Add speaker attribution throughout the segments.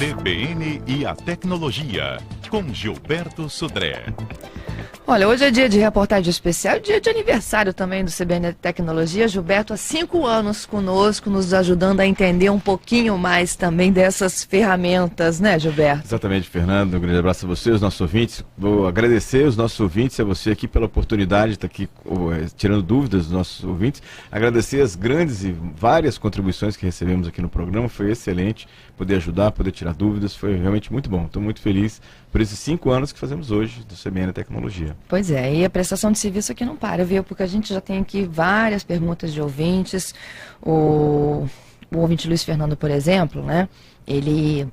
Speaker 1: CBN e a tecnologia, com Gilberto Sodré.
Speaker 2: Olha, hoje é dia de reportagem especial, dia de aniversário também do CBN Tecnologia. Gilberto, há 5 anos conosco, nos ajudando a entender um pouquinho mais também dessas ferramentas, né, Gilberto?
Speaker 3: Exatamente, Fernando. Um grande abraço a você, os nossos ouvintes. Vou agradecer os nossos ouvintes e a você aqui pela oportunidade de estar aqui tirando dúvidas dos nossos ouvintes. Agradecer as grandes e várias contribuições que recebemos aqui no programa. Foi excelente poder ajudar, poder tirar dúvidas. Foi realmente muito bom. Estou muito feliz por esses 5 anos que fazemos hoje do CBN Tecnologia.
Speaker 2: Pois é, e a prestação de serviço aqui não para, viu? Porque a gente já tem aqui várias perguntas de ouvintes. O ouvinte Luiz Fernando, por exemplo, né? Ele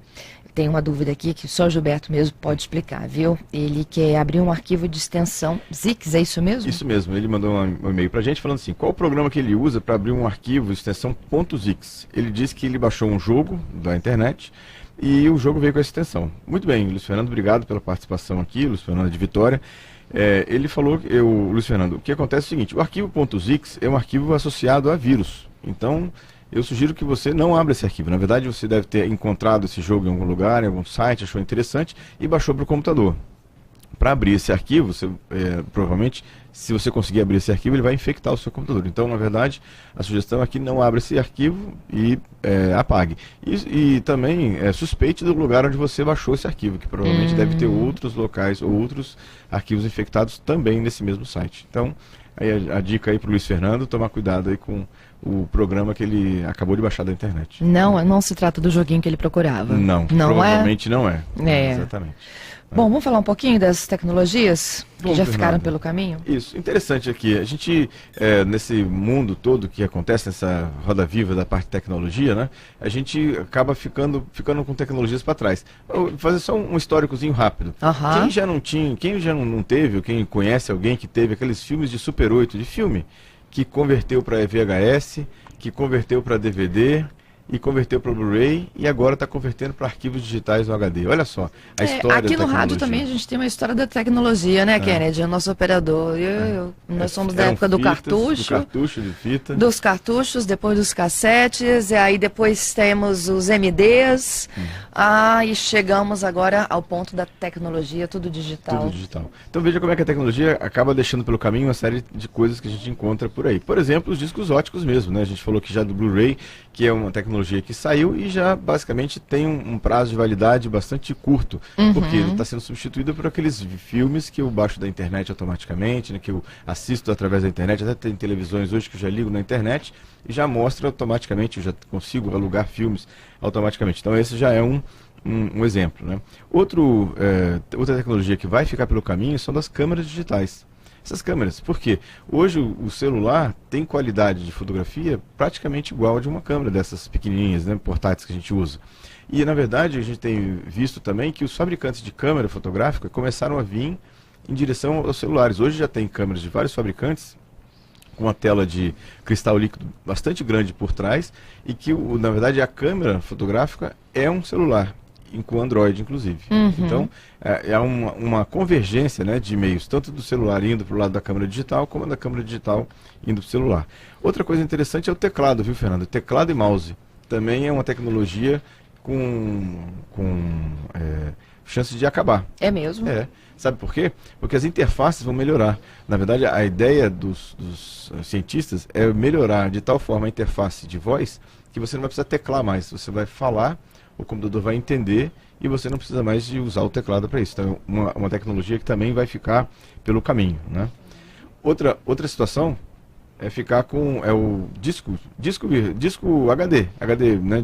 Speaker 2: tem uma dúvida aqui que só o Gilberto mesmo pode explicar, viu? Ele quer abrir um arquivo de extensão Zix, é isso mesmo?
Speaker 3: Isso mesmo, ele mandou um e-mail pra gente falando assim, qual o programa que ele usa para abrir um arquivo de extensão .zix? Ele disse que ele baixou um jogo da internet e o jogo veio com essa extensão. Muito bem, Luiz Fernando, obrigado pela participação aqui, Luiz Fernando de Vitória. Ele falou, Luiz Fernando, o que acontece é o seguinte, o arquivo .zix é um arquivo associado a vírus, então eu sugiro que você não abra esse arquivo. Na verdade, você deve ter encontrado esse jogo em algum lugar, em algum site, achou interessante e baixou para o computador. Para abrir esse arquivo, provavelmente, se você conseguir abrir esse arquivo, ele vai infectar o seu computador. Então, na verdade, a sugestão é que não abra esse arquivo e apague. E também suspeite do lugar onde você baixou esse arquivo, que provavelmente deve ter outros locais ou outros arquivos infectados também nesse mesmo site. Então, aí a dica aí para o Luiz Fernando, tomar cuidado aí com o programa que ele acabou de baixar da internet.
Speaker 2: Não se trata do joguinho que ele procurava.
Speaker 3: Não provavelmente não é. Exatamente.
Speaker 2: Bom, vamos falar um pouquinho das tecnologias que já ficaram pelo caminho?
Speaker 3: Isso, interessante aqui. A gente, nesse mundo todo que acontece, nessa roda viva da parte de tecnologia, né? A gente acaba ficando com tecnologias para trás. Vou fazer só um históricozinho rápido. Quem já não teve, ou quem conhece alguém que teve aqueles filmes de Super 8 de filme, que converteu para VHS, que converteu para DVD e converteu para Blu-ray e agora está convertendo para arquivos digitais no HD. Olha só a história
Speaker 2: aqui
Speaker 3: da
Speaker 2: no rádio também a gente tem uma história da tecnologia, né, Kennedy? O nosso operador. Nós somos da época do cartucho.
Speaker 3: Do cartucho de fita.
Speaker 2: Dos cartuchos, depois dos cassetes, e aí depois temos os MDs. E chegamos agora ao ponto da tecnologia, tudo digital.
Speaker 3: Tudo digital. Então veja como é que a tecnologia acaba deixando pelo caminho uma série de coisas que a gente encontra por aí. Por exemplo, os discos óticos mesmo, né? A gente falou que já do Blu-ray, que é uma tecnologia que saiu e já basicamente tem um prazo de validade bastante curto, porque ele está sendo substituído por aqueles filmes que eu baixo da internet automaticamente, né, que eu assisto através da internet, até tem televisões hoje que eu já ligo na internet e já mostra automaticamente, eu já consigo alugar filmes automaticamente. Então esse já é um exemplo, né? Outra tecnologia que vai ficar pelo caminho são das câmeras digitais. Essas câmeras, porque hoje o celular tem qualidade de fotografia praticamente igual a de uma câmera dessas pequenininhas, né, portáteis que a gente usa. E na verdade a gente tem visto também que os fabricantes de câmera fotográfica começaram a vir em direção aos celulares. Hoje já tem câmeras de vários fabricantes com uma tela de cristal líquido bastante grande por trás e que na verdade a câmera fotográfica é um celular. Com Android, inclusive. Então, é uma convergência, né, de meios, tanto do celular indo para o lado da câmera digital, como da câmera digital indo para o celular. Outra coisa interessante é o teclado, viu, Fernando? Teclado e mouse. Também é uma tecnologia com chance de acabar.
Speaker 2: É mesmo?
Speaker 3: Sabe por quê? Porque as interfaces vão melhorar. Na verdade, a ideia dos cientistas é melhorar de tal forma a interface de voz que você não vai precisar teclar mais. Você vai falar, o computador vai entender e você não precisa mais de usar o teclado para isso. Então, é uma tecnologia que também vai ficar pelo caminho, né? Outra situação é ficar com o disco HD, né,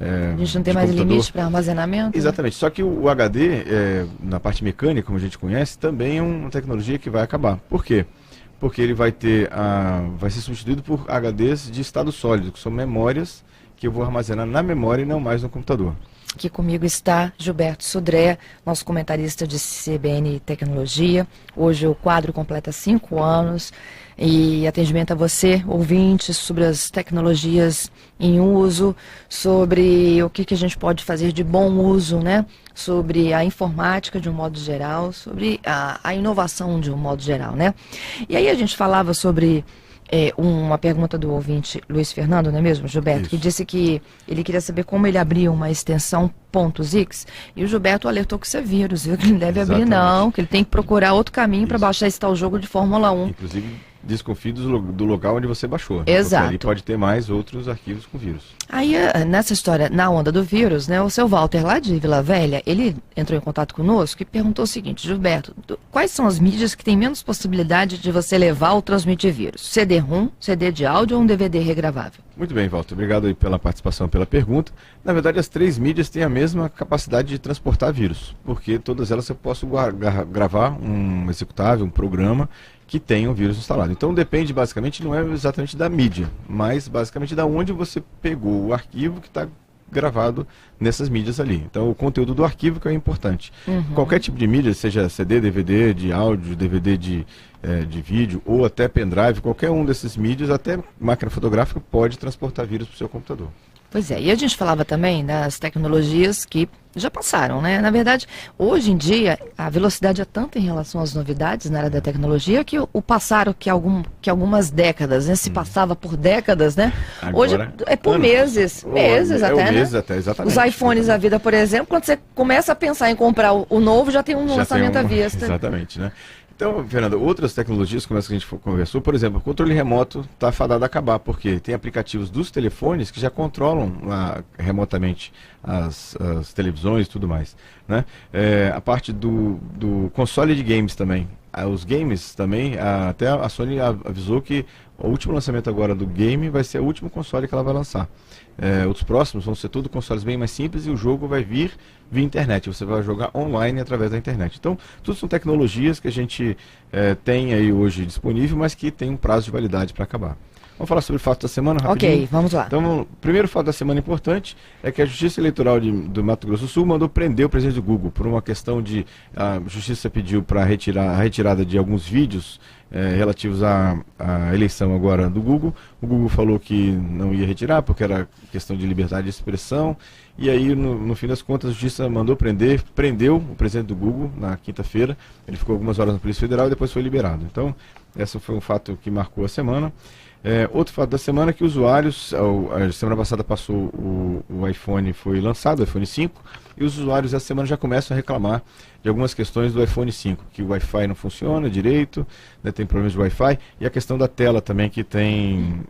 Speaker 2: a gente não tem mais limite para armazenamento?
Speaker 3: Exatamente, né? Só que o HD, na parte mecânica, como a gente conhece, também é uma tecnologia que vai acabar. Por quê? Porque ele vai ser substituído por HDs de estado sólido, que são memórias que eu vou armazenar na memória e não mais no computador.
Speaker 2: Aqui comigo está Gilberto Sodré, nosso comentarista de CBN Tecnologia. Hoje o quadro completa 5 anos e atendimento a você, ouvintes, sobre as tecnologias em uso, sobre o que a gente pode fazer de bom uso, né? Sobre a informática de um modo geral, sobre a inovação de um modo geral, né? E aí a gente falava sobre uma pergunta do ouvinte Luiz Fernando, não é mesmo, Gilberto?
Speaker 3: Isso.
Speaker 2: Que disse que ele queria saber como ele abria uma extensão .zix, e o Gilberto alertou que isso é vírus, viu? Que ele não deve abrir não, que ele tem que procurar outro caminho para baixar esse tal jogo de Fórmula 1.
Speaker 3: Inclusive, desconfie do local onde você baixou.
Speaker 2: Exato.
Speaker 3: Porque ali pode ter mais outros arquivos com vírus.
Speaker 2: Aí, nessa história, na onda do vírus, né, o seu Walter, lá de Vila Velha, ele entrou em contato conosco e perguntou o seguinte: Gilberto, quais são as mídias que têm menos possibilidade de você levar ou transmitir vírus? CD-ROM, CD de áudio ou um DVD regravável?
Speaker 3: Muito bem, Walter. Obrigado aí pela participação, pela pergunta. Na verdade, as 3 mídias têm a mesma capacidade de transportar vírus, porque todas elas eu posso gravar um executável, um programa que tenha um vírus instalado. Então depende basicamente, não é exatamente da mídia, mas basicamente da onde você pegou o arquivo que está gravado nessas mídias ali. Então o conteúdo do arquivo que é importante. Qualquer tipo de mídia, seja CD, DVD, de áudio, DVD de vídeo ou até pendrive, qualquer um desses mídias, até máquina fotográfica, pode transportar vírus para o seu computador.
Speaker 2: Pois é, e a gente falava também das tecnologias que já passaram, né? Na verdade, hoje em dia, a velocidade é tanta em relação às novidades na área da tecnologia que o passaram que algumas décadas, né? Se passava por décadas, né?
Speaker 3: Agora,
Speaker 2: hoje é por meses até,
Speaker 3: meses
Speaker 2: né?
Speaker 3: até, exatamente.
Speaker 2: Os iPhones da vida, por exemplo, quando você começa a pensar em comprar o novo, já tem um lançamento à vista.
Speaker 3: Exatamente, né? Então, Fernanda, outras tecnologias, como essa que a gente conversou, por exemplo, o controle remoto está fadado a acabar, porque tem aplicativos dos telefones que já controlam remotamente as televisões e tudo mais, né? A parte do console de games também. Os games também, até a Sony avisou que o último lançamento agora do game vai ser o último console que ela vai lançar. Os próximos vão ser tudo consoles bem mais simples e o jogo vai vir via internet. Você vai jogar online através da internet. Então, tudo são tecnologias que a gente tem aí hoje disponível, mas que tem um prazo de validade para acabar. Vamos falar sobre o fato da semana rapidinho?
Speaker 2: Ok, vamos lá.
Speaker 3: Então, o primeiro fato da semana importante é que a Justiça Eleitoral do Mato Grosso do Sul mandou prender o presidente do Google por uma questão de... A Justiça pediu para a retirada de alguns vídeos relativos à eleição agora do Google. O Google falou que não ia retirar porque era questão de liberdade de expressão. E aí, no fim das contas, a Justiça mandou prendeu o presidente do Google na quinta-feira. Ele ficou algumas horas na Polícia Federal e depois foi liberado. Então, esse foi um fato que marcou a semana. Outro fato da semana é que usuários, a semana passada passou o iPhone, foi lançado, o iPhone 5, e os usuários essa semana já começam a reclamar de algumas questões do iPhone 5, que o Wi-Fi não funciona direito, né, tem problemas de Wi-Fi, e a questão da tela também, que tem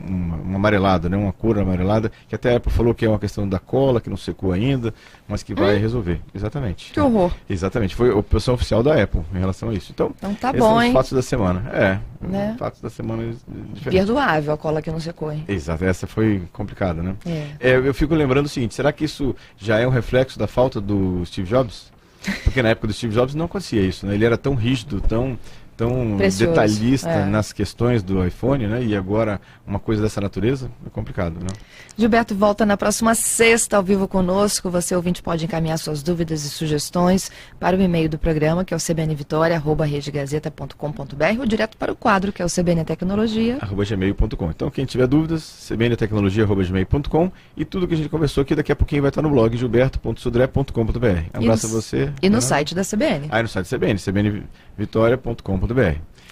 Speaker 3: uma amarelada, né, uma cor amarelada, que até a Apple falou que é uma questão da cola, que não secou ainda, mas que vai resolver. Exatamente.
Speaker 2: Que horror.
Speaker 3: Exatamente, foi a posição oficial da Apple em relação a isso. Então
Speaker 2: tá
Speaker 3: esses
Speaker 2: bom,
Speaker 3: são os
Speaker 2: hein?
Speaker 3: fatos da semana.
Speaker 2: Né?
Speaker 3: Fatos da semana diferentes.
Speaker 2: Perdoável a cola que não secou, hein?
Speaker 3: Exato, essa foi complicada, né? Eu fico lembrando o seguinte, será que isso já é um reflexo da falta do Steve Jobs? Porque na época do Steve Jobs não acontecia isso, né? Ele era tão rígido, tão
Speaker 2: precioso,
Speaker 3: detalhista nas questões do iPhone, né? E agora uma coisa dessa natureza é complicado, né?
Speaker 2: Gilberto volta na próxima sexta ao vivo conosco. Você, ouvinte, pode encaminhar suas dúvidas e sugestões para o e-mail do programa, que é o cbnvitoria@redegazeta.com.br, ou direto para o quadro, que é o cbntecnologia
Speaker 3: @gmail.com. Então, quem tiver dúvidas, cbntecnologia@gmail.com, e tudo que a gente conversou aqui daqui a pouquinho vai estar no blog gilberto.sudré.com.br. Um abraço a você.
Speaker 2: E no site da CBN.
Speaker 3: No site da CBN, cbnvitoria.com.br.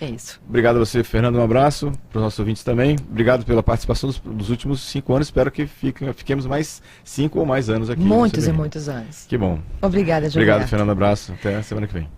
Speaker 2: É isso.
Speaker 3: Obrigado a você, Fernando. Um abraço para os nossos ouvintes também. Obrigado pela participação dos últimos 5 anos. Espero que fiquemos mais 5 ou mais anos aqui.
Speaker 2: Muitos e muitos anos.
Speaker 3: Que bom.
Speaker 2: Obrigada, Gilberto.
Speaker 3: Obrigado, Fernando. Abraço. Até a semana que vem.